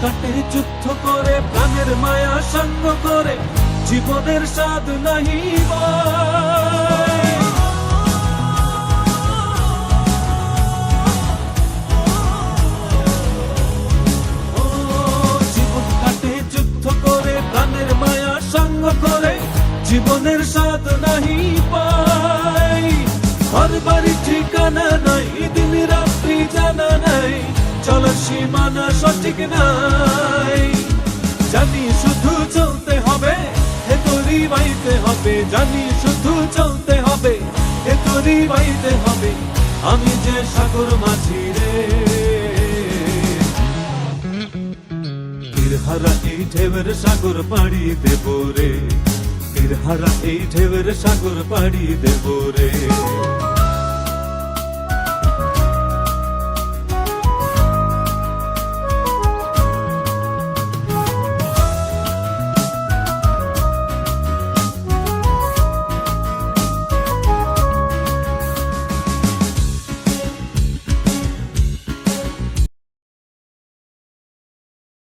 কাটে যুদ্ধ করে, প্রাণের মায়া সঙ্গ করে, জীবনের স্বাদ নাহি পায়। জীবন কাটে যুদ্ধ করে, প্রাণের মায়া সঙ্গ করে, জীবনের স্বাদ নাহি পায়। ঘর বাড়ি ঠিকানা নাই, দিন রাত্রি জানা নাই, চলার সীমানা সঠিক নাই। জানি শুধু চলতে হবে, এ তরি বাইতে হবে, জানি শুধু চলতে হবে, এ তরি বাইতে হবে। আমি যে সাগর মাঝি রে, তীরহারা এই ঢেউয়ের সাগর পাড়ি দেব রে, তীরহারা এই ঢেউয়ের সাগর পাড়ি দেব রে।